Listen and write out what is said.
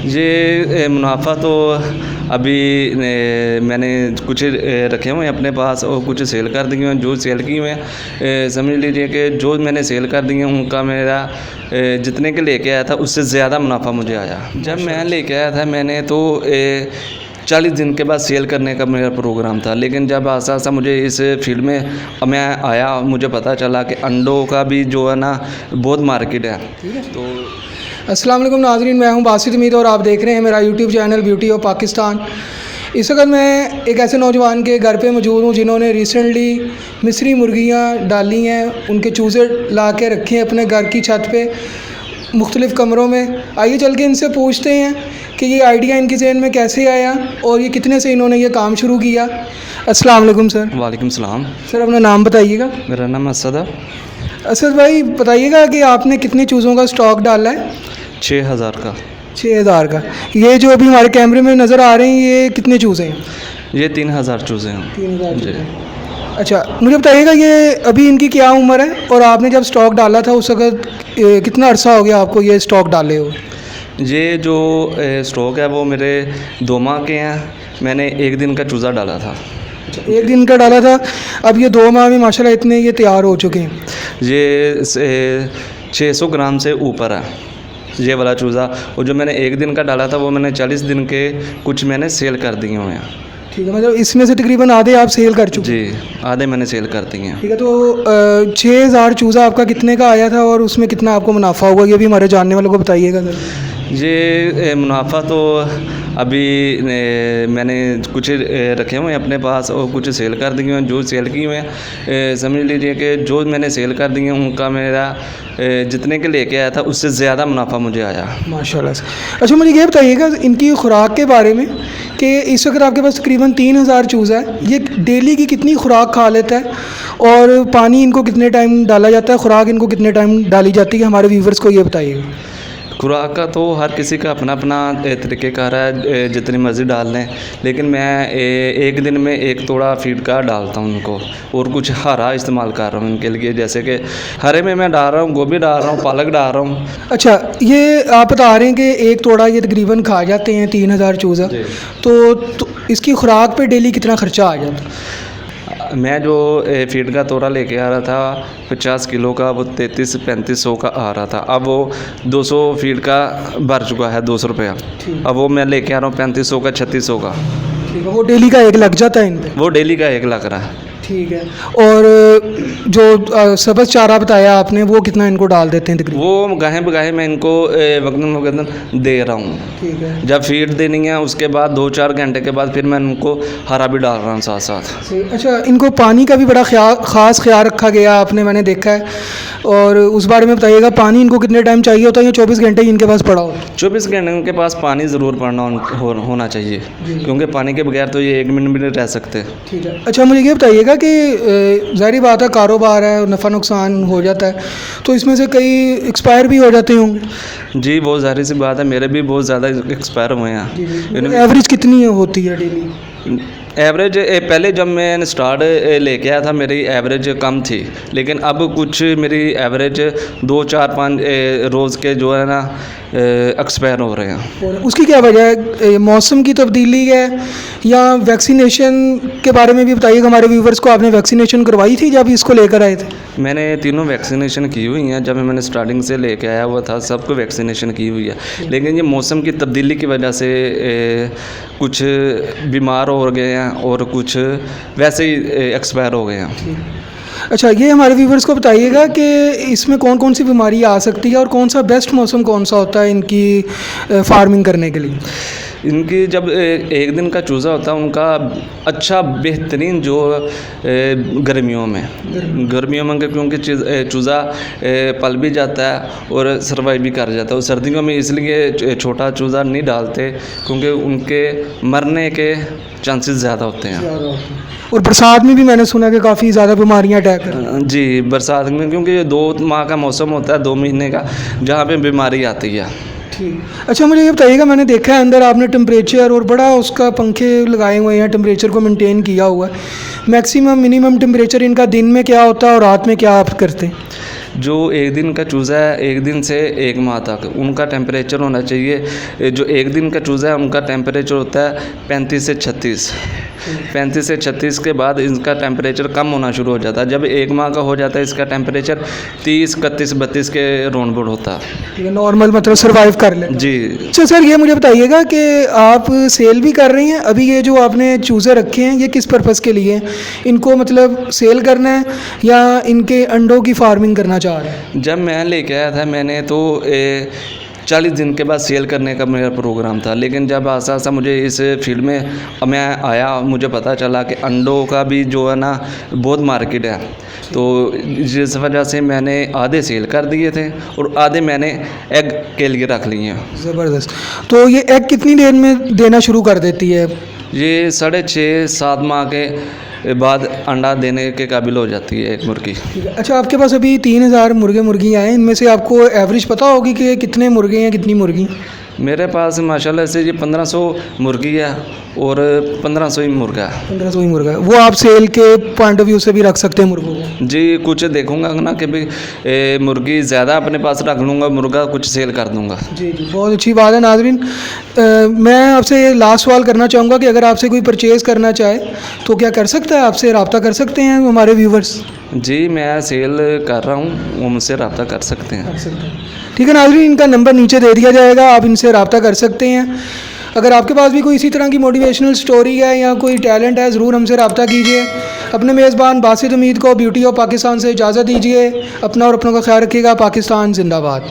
ये मुनाफा तो अभी मैंने कुछ रखे हुए हैं अपने पास और कुछ सेल कर दिए हैं। जो सेल किए हुए हैं समझ लीजिए कि जो मैंने सेल कर दिए हैं उनका मेरा जितने के लेके आया था उससे ज़्यादा मुनाफा मुझे आया। जब मैं लेके आया था मैंने तो 40 दिन के बाद सेल करने का मेरा प्रोग्राम था, लेकिन जब आसा आसा मुझे इस फील्ड में मैं आया मुझे पता चला कि अंडों का भी जो है ना बहुत मार्केट है। तो अस्सलाम वालेकुम नाज़रीन, मैं हूं बासित उम्मीद और आप देख रहे हैं मेरा YouTube channel beauty of Pakistan. इस वक्त मैं एक ऐसे नौजवान के घर पे मौजूद हूं जिन्होंने रिसेंटली मिस्री मुर्गियां डाली हैं, उनके चूज़े ला के रखे हैं अपने घर की छत पे मुख्तलिफ़ कमरों में। आइए चल के इनसे पूछते हैं कि ये आइडिया इनके ज़हन में कैसे आया और ये कितने से इन्होंने ये काम शुरू किया। अस्सलाम वालेकुम सर। वालेकुम सलाम। सर अपना नाम बताइएगा। मेरा नाम असद है। असद भाई बताइएगा कि आपने कितने चूज़ों का स्टॉक डाला है? 6000 का। 6000 का। ये जो अभी हमारे कैमरे में नज़र आ रहे हैं ये कितने चूज़े हैं? ये 3000 चूज़े हैं। 3000 जी। अच्छा मुझे बताइएगा ये अभी इनकी क्या उम्र है और आपने जब स्टॉक डाला था उस वक्त कितना अरसा हो गया आपको ये स्टॉक डाले हो? ये जो स्टॉक है वो मेरे 2 माह के हैं। मैंने 1 दिन का चूज़ा डाला था। अच्छा 1 दिन का डाला था, अब ये 2 माह में माशाल्लाह इतने ये तैयार हो चुके हैं। ये 600 ग्राम से ऊपर है ये वाला चूज़ा, और जो मैंने 1 दिन का डाला था वो मैंने 40 दिन के कुछ मैंने सेल कर दिए हुए हैं। ठीक है, मतलब इसमें से तकरीबन आधे आप सेल कर चुके हैं? जी आधे मैंने सेल कर दिए हैं। ठीक है, तो 6000 चूज़ा आपका कितने का आया था और उसमें कितना आपको मुनाफा हुआ ये भी हमारे जानने वालों को बताइएगा सर। ये मुनाफा तो अभी मैंने कुछ रखे हुए हैं अपने पास और कुछ सेल कर दिए हैं। जो सेल किए हुए हैं समझ लीजिए कि जो मैंने सेल कर दिए हैं उनका मेरा जितने के लेके आया था उससे ज़्यादा मुनाफा मुझे आया माशाल्लाह से। अच्छा मुझे ये बताइएगा इनकी खुराक के बारे में कि इस वक्त आपके पास तकरीबन 3000 चूज़ा है, ये डेली की कितनी खुराक खा लेता है और पानी इनको कितने टाइम डाला जाता है, खुराक इनको कितने टाइम डाली जाती है, हमारे व्यूवर्स को ये बताइएगा। खुराक का तो हर किसी का अपना अपना तरीक़ेकार है, जितनी मर्ज़ी डाल लें, लेकिन मैं एक दिन में 1 तोड़ा फीड का डालता हूँ उनको, और कुछ हरा इस्तेमाल कर रहा हूँ इनके लिए, जैसे कि हरे में मैं डाल रहा हूँ गोभी डाल रहा हूँ, पालक डाल रहा हूँ। अच्छा ये आप बता रहे हैं कि 1 तोड़ा ये तकरीबन खा जाते हैं 3000 चूज़ा, तो इसकी खुराक पे डेली कितना ख़र्चा आ जाता है? मैं जो फीड का तोड़ा लेके आ रहा था 50 किलो का, वो 3300-3500 का आ रहा था। अब वो 200 फीड का भर चुका है 200 रुपया। अब वो मैं लेके आ रहा हूँ 3500 का 3600 का। ठीक है, वो डेली का 1 लग जाता है इन पे? वो डेली का 1 लग रहा है। ठीक है, और जो सब्ज़ चारा बताया आपने वो कितना इनको डाल देते हैं तकरीबन? वो गाहे बगाहे मैं इनको वक्तन दे रहा हूँ। ठीक है, जब फीड देनी है उसके बाद 2-4 घंटे के बाद फिर मैं उनको हरा भी डाल रहा हूँ साथ साथ। अच्छा इनको पानी का भी बड़ा ख़ास ख्याल रखा गया आपने, मैंने देखा है, और उस बारे में बताइएगा पानी इनको कितने टाइम चाहिए होता है या 24 घंटे इनके पास पड़ा हो? 24 घंटे उनके पास पानी ज़रूर पड़ना होना चाहिए, क्योंकि पानी के बगैर तो ये 1 मिनट भी नहीं रह सकते। ठीक है। अच्छा मुझे ये बताइएगा कि ज़ाहिर बात है कारोबार है, नफ़ा नुकसान हो जाता है, तो इसमें से कई एक्सपायर भी हो जाते होंगे? जी बहुत ज़ाहिर सी बात है, मेरे भी बहुत ज़्यादा एक्सपायर हुए हैं। एवरेज कितनी होती है डेली? एवरेज पहले जब मैं स्टार्ट लेके आया था मेरी एवरेज कम थी, लेकिन अब कुछ मेरी एवरेज 2-4-5 रोज़ के जो है ना एक्सपायर हो रहे हैं। उसकी क्या वजह है? मौसम की तब्दीली है या वैक्सीनेशन के बारे में भी बताइएगा हमारे व्यूवर्स को। आपने वैक्सीनेशन करवाई थी जब इसको लेकर आए थे? मैंने तीनों वैक्सीनेशन की हुई हैं, जब मैंने स्टार्टिंग से लेके आया हुआ था सबको वैक्सीनेशन की हुई है, लेकिन ये मौसम की तब्दीली की वजह से कुछ बीमार हो गए हैं और कुछ वैसे ही एक्सपायर हो गए हैं। अच्छा ये हमारे व्यूवर्स को बताइएगा कि इसमें कौन कौन सी बीमारी आ सकती है और कौन सा बेस्ट मौसम कौन सा होता है इनकी फार्मिंग करने के लिए? इनकी जब 1 दिन का चूज़ा होता है उनका अच्छा बेहतरीन जो गर्मियों में क्योंकि चूज़ा पल भी जाता है और सर्वाइव भी कर जाता है। और सर्दियों में इसलिए छोटा चूज़ा नहीं डालते क्योंकि उनके मरने के चांसेस ज़्यादा होते हैं। और बरसात में भी मैंने सुना कि काफ़ी ज़्यादा बीमारियाँ अटैक करती हैं। जी बरसात में, क्योंकि ये 2 माह का मौसम होता है, 2 महीने का, जहाँ पे बीमारी आती है। ठीक। अच्छा मुझे ये बताइएगा मैंने देखा है अंदर आपने टेम्परेचर और बड़ा उसका पंखे लगाए हुए हैं, टेम्परेचर को मेंटेन किया हुआ है। मैक्सिमम मिनिमम टेम्परेचर इनका दिन में क्या होता है और रात में क्या आप करते हैं? जो एक दिन का चूज़ा है, एक दिन से एक माह तक उनका टेम्परेचर होना चाहिए। जो एक दिन का चूज़ा है उनका टेम्परेचर होता है 35 से 36। 35 से 36 के बाद इनका टेम्परेचर कम होना शुरू हो जाता है। जब एक माह का हो जाता है इसका टेम्परेचर 30, 31, 32 के रोड बोर्ड होता है। ठीक है, नॉर्मल मतलब सर्वाइव कर ले। जी। अच्छा सर, ये मुझे बताइएगा कि आप सेल भी कर रही हैं अभी, ये जो आपने चूज़े रखे हैं ये किस पर्पज़ के लिए हैं? इनको मतलब सेल करना है या इनके अंडों की फार्मिंग करना चाह रहे हैं? जब मैं लेके आया था मैंने तो 40 दिन के बाद सेल करने का मेरा प्रोग्राम था, लेकिन जब आसा आसा मुझे इस फील्ड में मैं आया, मुझे पता चला कि अंडों का भी जो है ना बहुत मार्केट है। तो जिस वजह से मैंने आधे सेल कर दिए थे और आधे मैंने एग के लिए रख लिए हैं। ज़बरदस्त। तो ये एग कितनी देर में देना शुरू कर देती है? ये 6.5-7 माह के बाद अंडा देने के काबिल हो जाती है एक मुर्गी। ठीक है। अच्छा, आपके पास अभी 3000 मुर्गे मुर्गियाँ हैं, इनमें से आपको एवरेज पता होगी कि कितने मुर्गे हैं, कितनी मुर्गी? मेरे पास माशाल्लाह से ये 1500 मुर्गी है और 1500 ही मुर्गा है। 1500 ही मुर्गा है। वो आप सेल के पॉइंट ऑफ व्यू से भी रख सकते हैं मुर्गों को? जी, कुछ देखूंगा ना कि भाई मुर्गी ज़्यादा अपने पास रख लूँगा, मुर्गा कुछ सेल कर दूंगा। जी जी, बहुत अच्छी बात है। नाज़रीन, मैं आपसे लास्ट सवाल करना चाहूँगा कि अगर आपसे कोई परचेज़ करना चाहे तो क्या कर सकता है? आपसे रब्ता कर सकते हैं हमारे व्यूवर्स? जी, मैं सेल कर रहा हूँ, वो मुझसे रब्ता कर सकते हैं। ठीक है नाज़रीन, इनका नंबर नीचे दे दिया जाएगा, आप इनसे रब्ता कर सकते हैं। अगर आपके पास भी कोई इसी तरह की मोटिवेशनल स्टोरी है या कोई टैलेंट है, ज़रूर हमसे रब्ता कीजिए। अपने मेज़बान बासित उमीद को ब्यूटी ऑफ पाकिस्तान से इजाज़त दीजिए। अपना और अपनों का ख्याल रखिएगा। पाकिस्तान जिंदाबाद।